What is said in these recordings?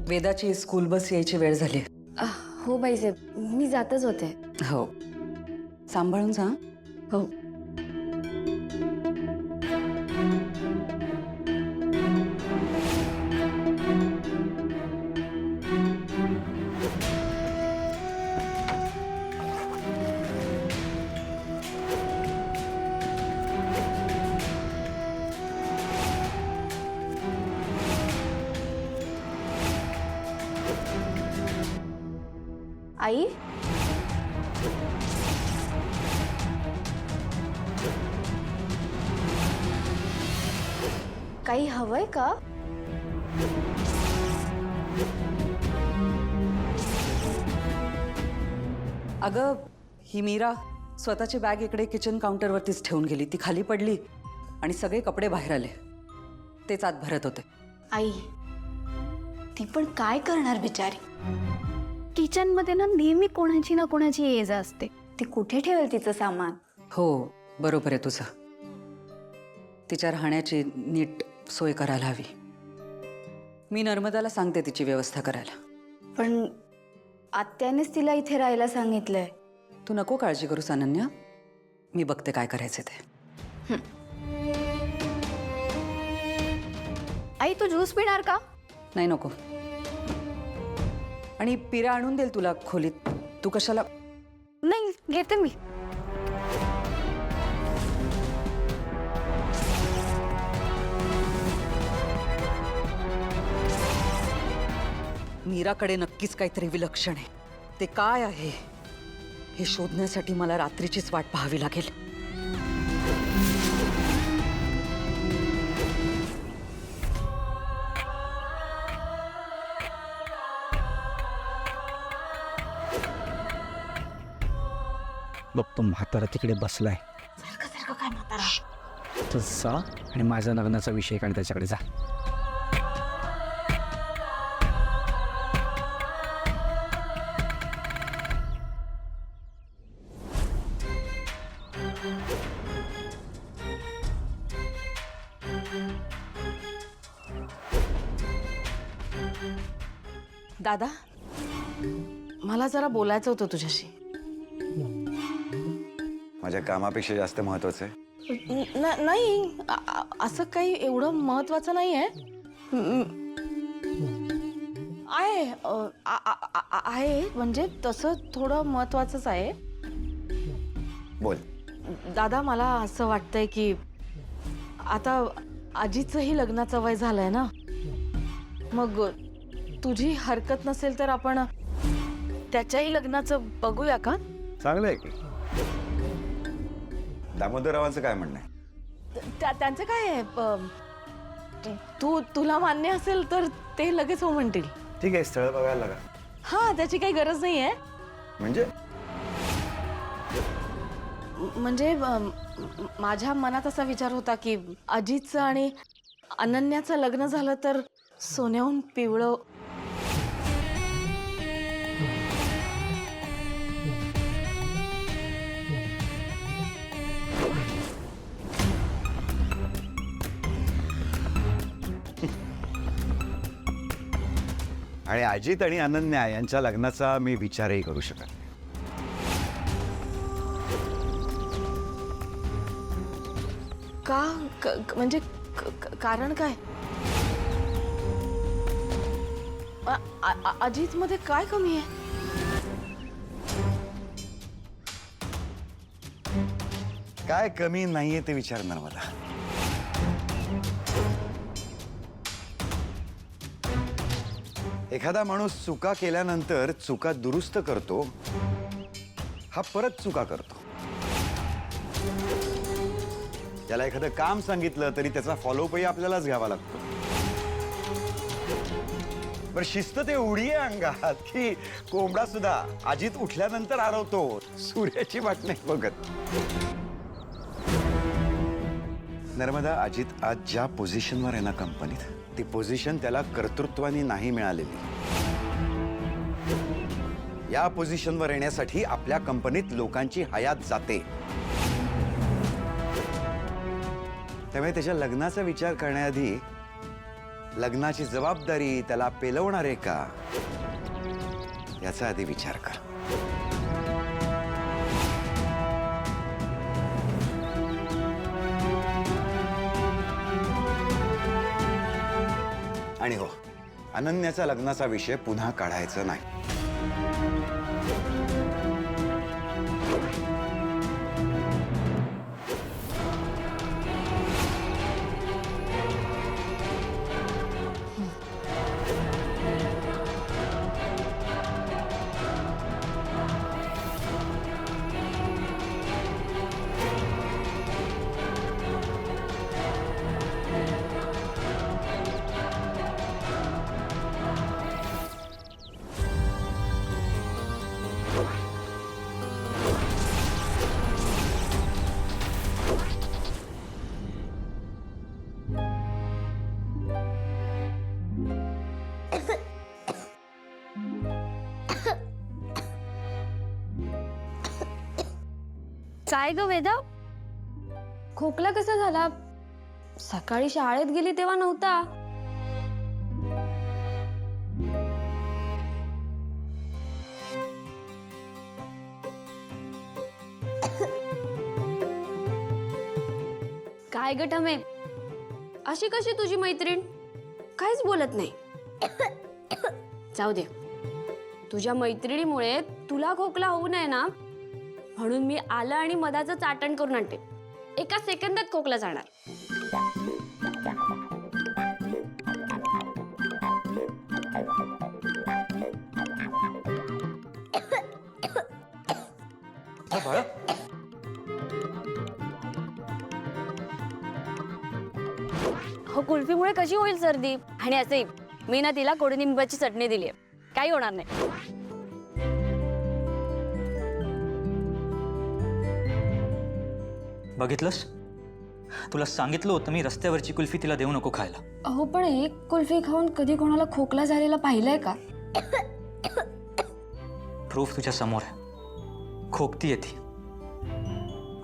वेदाची school bus यायची वेळ झाली. हो बाईसाहेब, मी जातच होते. हो, सांभाळून जा. हो. आई, काही हवंय का? अगं, ही मीरा स्वतःची बॅग इकडे किचन काउंटरवरतीच ठेवून गेली. ती खाली पडली आणि सगळे कपडे बाहेर आले. तेच आत भरत होते. आई, ती पण काय करणार बिचारी. किचन मध्ये ना नेहमी कोणाची ना कोणाची ये जा असते. ती कुठे ठेवेल तिचं सामान? हो, बरोबर आहे तुझं. तिच्या राहण्याची नीट सोय करायला हवी. मी नर्मदाला सांगते तिची व्यवस्था करायला. पण आत्यानेच तिला इथे राहायला सांगितलंय. तू नको काळजी करूस अनन्या, मी बघते काय करायचे ते. आई, तू ज्यूस पिणार का? नाही, नको. आणि पिरा आणून देईल तुला खोलीत. तू कशाला? नाही, घेते मी. मीराकडे नक्कीच काहीतरी विलक्षण आहे. ते काय आहे हे शोधण्यासाठी मला रात्रीचीच वाट पाहावी लागेल. बघतो म्हातारा तिकडे बसलाय. काय म्हातारा? तर जा आणि माझ्या लग्नाचा विषय काढ त्याच्याकडे जा. दादा, मला जरा बोलायचं होतं तुझ्याशी. माझ्या कामापेक्षा जास्त महत्वाचं आहे. नाही, असं काही एवढं महत्वाचं नाही आहे. आहे म्हणजे तसं थोडं महत्वाचंच आहे. बोल. दादा, मला असं वाटतंय की आता आजीचंही लग्नाचं वय झालंय ना, मग तुझी हरकत नसेल तर आपण त्याच्याही लग्नाचं बघूया का? चांगलं आहे की. दामोदररावांचं काय म्हणणं आहे? त्यांचं काय आहे, तुला मान्य असेल तर ते लगेच हो म्हणतील. ठीक आहे, स्थळ बघायला लागा. हा, त्याची काही गरज नाही आहे. म्हणजे माझ्या मनात असा विचार होता की अजितचं आणि अनन्याचं लग्न झालं तर सोन्याहून पिवळं. आणि अजित आणि अनन्या यांच्या लग्नाचा मी विचारही करू शकत नाही. म्हणजे कारण काय? अजित मध्ये काय कमी आहे? काय कमी नाहीये ते विचारणार मला. एखादा माणूस चुका केल्यानंतर चुका दुरुस्त करतो, हा परत चुका करतो. त्याला एखादं काम सांगितलं तरी त्याचा फॉलोअपही आपल्यालाच घ्यावा लागतो. पण शिस्त ते एवढी आहे अंगात की कोंबडा सुद्धा अजित उठल्यानंतर आरवतो, सूर्याची वाट नाही बघत. नर्मदा, अजित आज ज्या पोझिशनवर आहे ना कंपनीत, ती पोझिशन त्याला कर्तृत्वाने नाही मिळालेली. या पोझिशनवर येण्यासाठी आपल्या कंपनीत लोकांची हयात जाते. त्यामुळे त्याच्या लग्नाचा विचार करण्याआधी लग्नाची जबाबदारी त्याला पेलवणार आहे का याचा आधी विचार कर. आणि हो, अनन्याचा लग्नाचा विषय पुन्हा काढायचा नाही. काय ग वेदा, खोकला कसा झाला? सकाळी शाळेत गेली तेव्हा नव्हता. काय ग टमे, अशी कशी तुझी मैत्रीण? काहीच बोलत नाही. जाऊ दे, तुझ्या मैत्रिणीमुळे तुला खोकला होऊ नये ना म्हणून मी आलं आणि मधाचं चाटण करून आणते. एका सेकंदात खोकला जाणार. हो, कुल्फीमुळे कशी होईल सर्दी? आणि असे मी ना तिला कडुनिंबाची चटणी दिली आहे, काही होणार नाही. बघितलंस, तुला सांगितलं होतं मी रस्त्यावरची कुल्फी तिला देऊ नको खायला. अहो पण एक कुल्फी खाऊन कधी कोणाला खोकला झालेला पाहिलंय का? प्रूफ तुझ्या समोर आहे. खोकती आहे ती.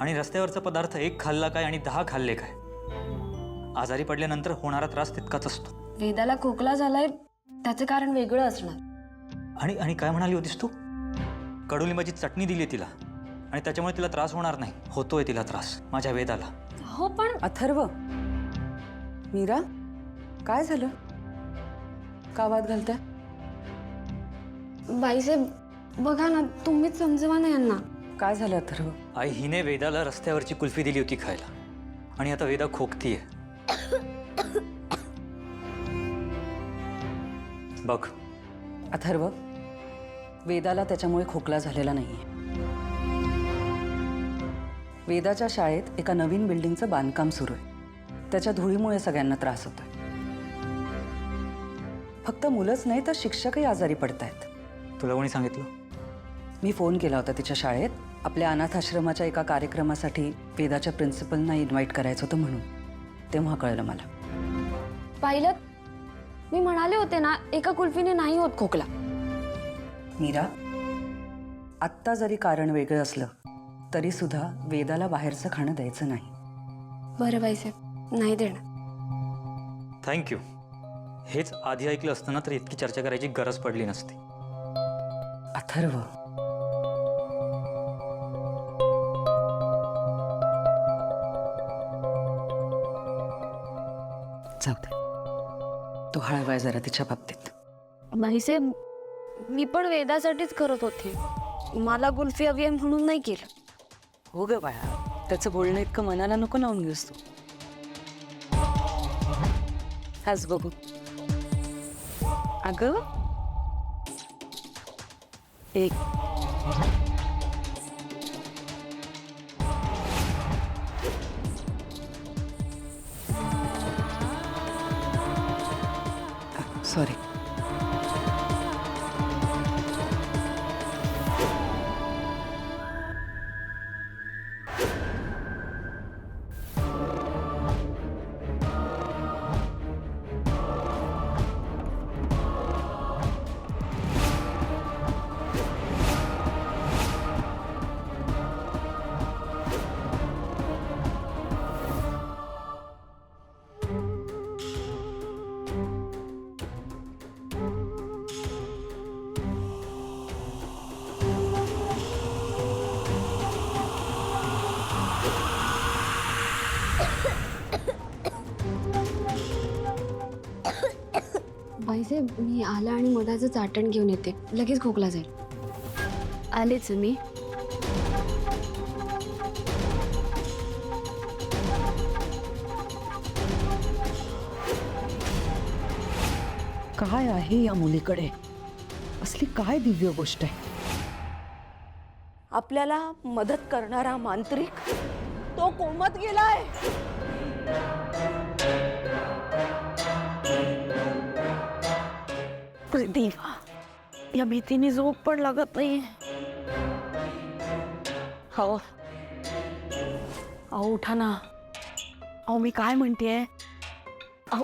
आणि रस्त्यावरचा पदार्थ एक खाल्ला काय आणि 10 खाल्ले काय, आजारी पडल्यानंतर होणारा त्रास तितकाच असतो. वेदाला खोकला झालाय त्याचं कारण वेगळं असणार. आणि आणि काय म्हणाली होतीस तू? कडुलिंबाची चटणी दिली तिला आणि त्याच्यामुळे तिला त्रास होणार नाही. होतोय तिला त्रास, माझ्या वेदाला. हो पण अथर्व, मीरा, काय झालं? का वाद घालताय? बाईसाहेब बघा ना, तुम्हीच समजवा ना यांना. काय झालं अथर्व? आई, हिने वेदाला रस्त्यावरची कुल्फी दिली होती खायला आणि आता वेदा खोकतीये. बघ अथर्व, वेदाला त्याच्यामुळे खोकला झालेला नाहीये. वेदाच्या शाळेत एका नवीन बिल्डिंगचं बांधकाम सुरू आहे. त्याच्या धुळीमुळे सगळ्यांना त्रास होतोय. फक्त मुलंच नाही तर शिक्षकही आजारी पडतायत. तुला कोणी सांगितलं? मी फोन केला होता तिच्या शाळेत. आपल्या अनाथ आश्रमाच्या एका कार्यक्रमासाठी वेदाच्या प्रिन्सिपलना इन्व्हाइट करायचं होतं म्हणून. तेव्हा कळलं मला. पाहिलं, मी म्हणाले होते ना एका कुल्फीने नाही होत खोकला. मीरा, आत्ता जरी कारण वेगळं असलं तरी सुद्धा वेदाला बाहेरचं खाणं द्यायचं नाही. बरं बाईसाहेब, नाही देणार. थँक्यू. हेच आधी ऐकलं असतं ना तर इतकी चर्चा करायची गरज पडली नसती. अथर्व, जाऊ दे, तो हळवाय जरा तिच्या बाबतीत. बाईसाहेब, मी पण वेदासाठीच करत होते. मला कुल्फी हवी आहे म्हणून नाही केलं. हो ग बाळा, त्याचं बोलणं इतकं मनाला नको लावून घेऊस तू. हाच बघू. अगं एक सॉरी. बाईसाहेब, मी आला आणि मधाचं चाटण घेऊन येते, लगेच खोकला जाईल. आलेच मी. काय आहे या मुलीकडे? असली काय दिव्य गोष्ट आहे? आपल्याला मदत करणारा मांत्रिक तो कोमात गेलाय. देवा, या भीतीने झोप पण लागत नाही. हो, अहो उठा ना. अहो मी काय म्हणतेय. अहो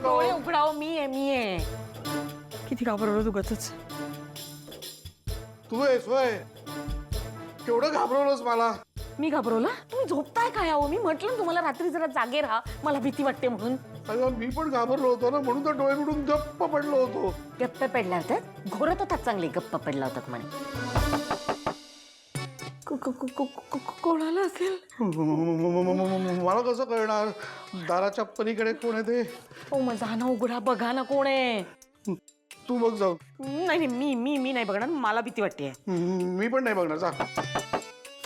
डोळे उघडाव. मी आहे. किती घाबरवलं तू गचच. तू आहेस होय? केवढं घाबरवलंस मला. मी घाबरवलं? तुम्ही झोपताय काय? अहो मी म्हटलं तुम्हाला रात्री जरा जागे राहा, मला भीती वाटते म्हणून. अगं मी पण घाबरलो होतो ना, म्हणून तर डोळे मिटून गप्प पडलो होतो. गप्प पडला होतात? घोरत होतात चांगले, गप्प पडला होतात म्हणे. कोणाला असेल? मला कसं कळणार? दाराच्या पलीकडे कोण आहे ते? ओ मग जा ना, उघडा, बघा ना कोण आहे. तू बघ जाऊ. नाही मी मी मी नाही बघणार, मला भीती वाटते. मी पण नाही बघणार. जा.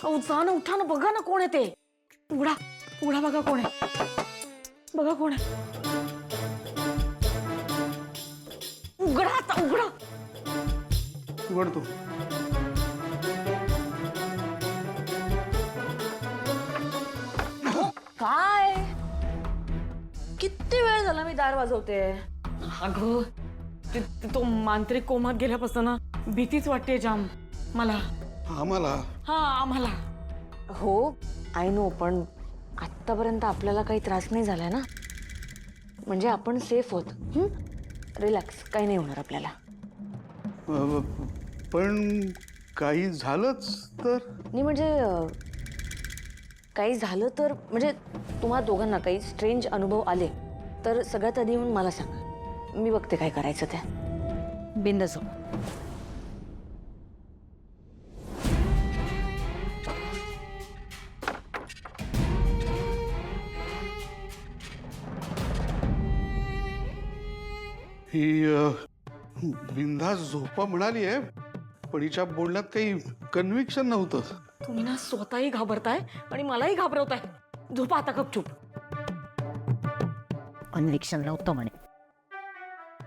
अहो जा ना, उठा ना, बघा ना कोण आहे ते. उघडा उघडा, बघा कोण आहे. बघा कोण आहे. उघडा आता, उघडा. उघड तू. काय किती वेळ झाला मी दार वाजवते. अगं तो मांत्रिक कोमात गेल्यापासून ना भीतीच वाटते जाम मला. आम्हाला? हा आम्हाला. हो आय नो, पण आत्तापर्यंत आपल्याला काही त्रास नाही झालाय ना. म्हणजे आपण सेफ होत. रिलॅक्स, काही नाही होणार आपल्याला. पण काही झालंच तर? नाही म्हणजे काही झालं तर, म्हणजे तुम्हाला दोघांना काही स्ट्रेंज अनुभव आले तर सगळ्यात आधी येऊन मला सांगा. मी बघते काय करायचं ते. बिंदास. ही बिंदास झोपा म्हणाली आहे, पण हिच्या बोलण्यात काही कन्व्हिक्शन नव्हतं. तुम्ही ना स्वतःही घाबरताय आणि मलाही घाबरवताय. झोपा आता गपचूप. कन्व्हिक्शन नव्हतं म्हणे.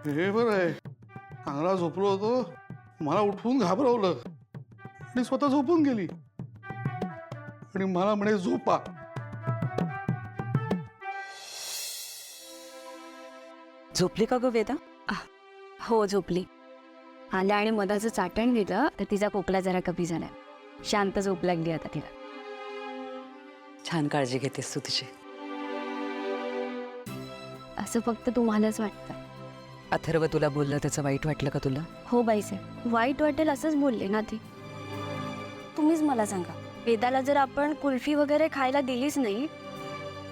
हे बरं आहे, चांगला झोपलो होतो, मला उठवून घाबरवलं आणि स्वतः झोपून गेली आणि मला म्हणे झोपा. झोपली का ग वेदा? हो झोपली. आल्या आणि मधाचं चाटण घेतलं तर तिचा खोकला जरा कमी झालाय. शांत झोप लागली आता तिला. छान काळजी घेतेस तू तिची. असं फक्त तुम्हालाच वाटतं. अथर्व तुला बोललं त्याचं वाईट वाटलं का तुला? हो बाईसाहेब, वाईट वाटेल असंच बोलले ना ती. तुम्हीच मला सांगा, वेदाला जर आपण कुल्फी वगैरे खायला दिलीच नाही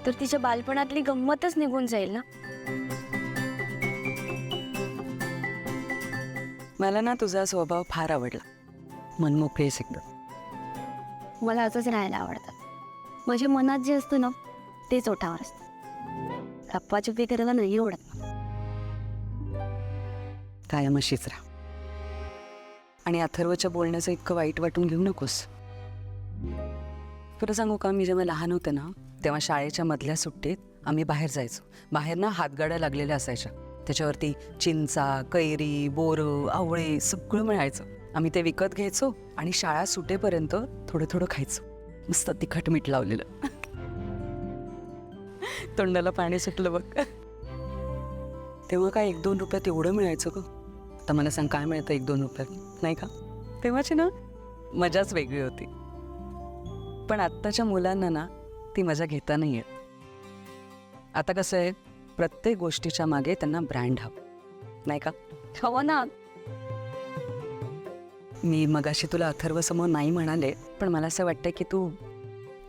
तर तिच्या बालपणातली गंमतच निघून जाईल ना. मला ना तुझा स्वभाव फार आवडला. मनमोकळीस एकदम. मला असंच राहायला आवडतं. माझ्या मनात जे असतं ना तेच ओठावर असतं. गप्पाचुपी करायला नाही आवडत. कायम अशीच राहा. आणि अथर्वच्या बोलण्याचं इतकं वाईट वाटून घेऊ नकोस. खरं सांगू का, मी जेव्हा लहान होते ना तेव्हा शाळेच्या मधल्या सुट्टीत आम्ही बाहेर जायचो. बाहेर ना हातगाड्या लागलेल्या असायच्या, त्याच्यावरती चिंचा, कैरी, बोरं, आवळे सगळं मिळायचं. आम्ही ते विकत घ्यायचो आणि शाळा सुटेपर्यंत थोडं थोडं खायचो. मस्त तिखट मीठ लावलेलं. तोंडाला पाणी सुटलं बघ. तेव्हा काय 1-2 रुपयात एवढं मिळायचं ग. आता मला सांग काय मिळतं 1-2 रुपयात, नाही का? तेव्हाची ना मजाच वेगळी होती. पण आत्ताच्या मुलांना ना ती मजा घेता नाही येत. आता कसं आहे, प्रत्येक गोष्टीच्या मागे त्यांना ब्रँड हवं, नाही का? हो ना. मी मगाशी तुला अथर्व समोर नाही म्हणाले, पण मला असं वाटतं की तू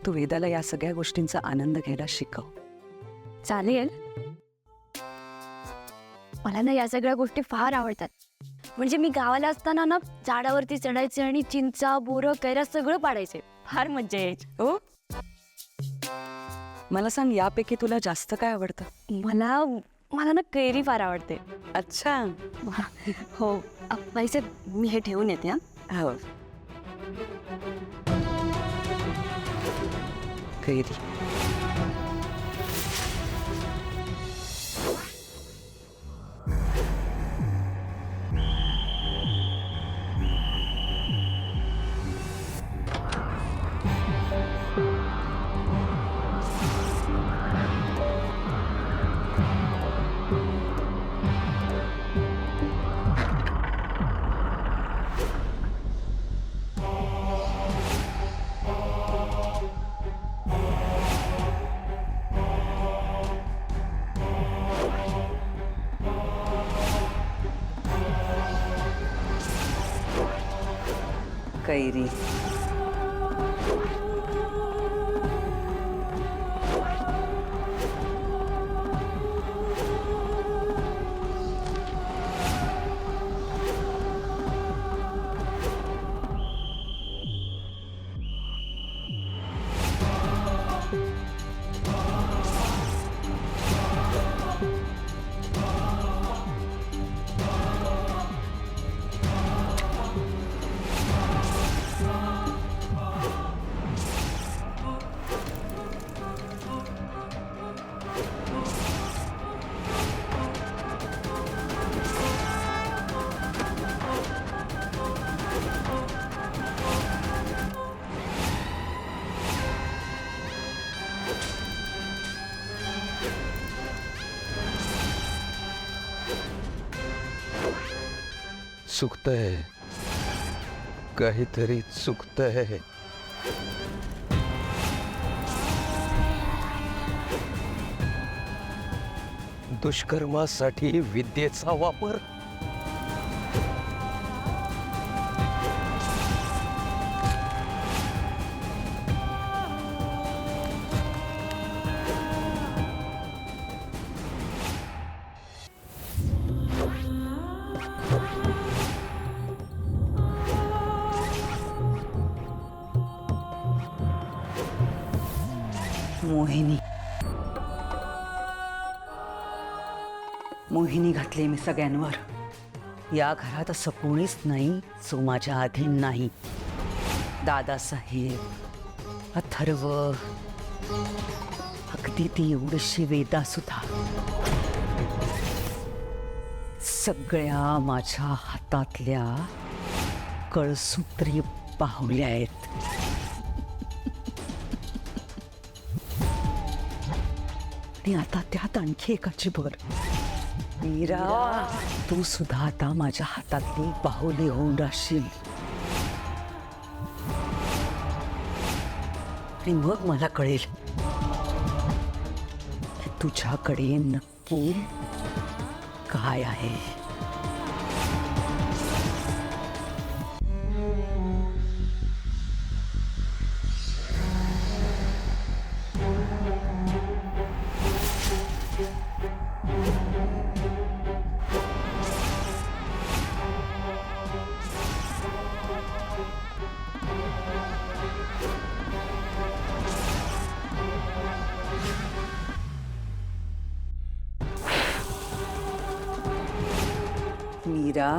वेदाला या सगळ्या गोष्टींचा आनंद घ्यायला शिकव. चालेल. मला ना या सगळ्या गोष्टी फार आवडतात. म्हणजे मी गावाला असताना ना झाडावरती चढायचे आणि चिंचा, बोरं, कैऱ्या सगळं पाडायचे. फार मज्जा यायची. हो, मला सांग, यापैकी तुला जास्त काय आवडतं? मला मला ना कैरी फार आवडते. अच्छा. हो पैसे मी हे ठेवून येते हा. हो. कैरी. कैरी. चुकतंय, काहीतरी चुकतंय. दुष्कर्मासाठी विद्येचा वापर. मोहिनी. मोहिनी घातली मी सगळ्यांवर. या घरात असं कोणीच नाही जो माझ्या अधीन नाही. दादासाहेब, अथर्व, अगदी ती एवढीशी वेदा सुद्धा, सगळ्या माझ्या हातातल्या कळसूत्री पाहुल्या आहेत. आणि आता त्यात आणखी एकाची भर. मीरा, तू सुद्धा आता माझ्या हातातली बाहुली होऊन राहशील. आणि मग मला कळेल की तुझ्याकडे नक्की काय आहे. मीरा,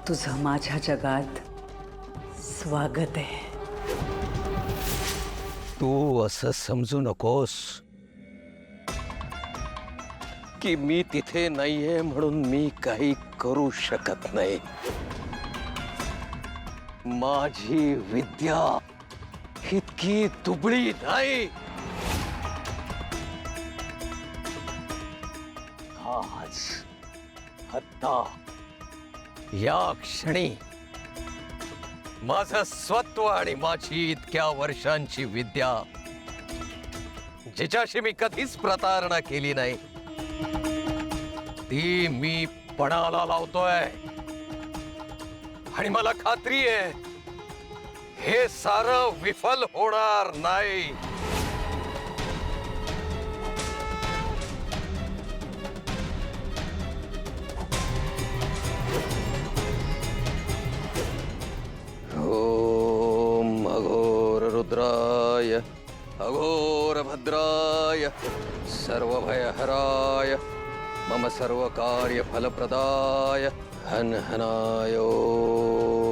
तुझं माझ्या जगात स्वागत आहे. तू असं समजू नकोस की मी तिथे नाहीये म्हणून मी काही करू शकत नाही. माझी विद्या इतकी दुबळी नाही. आज, आता, या क्षणी माझं स्वत्व आणि माझी इतक्या वर्षांची विद्या, जिच्याशी मी कधीच प्रतारणा केली नाही, ती मी पणाला लावतोय. आणि मला खात्री आहे हे सारं विफल होणार नाही. ओम अघोर रुद्राय अघोरभद्राय सर्वभयहराय मम सर्वकार्यफलप्रदाय हन हनाय ओम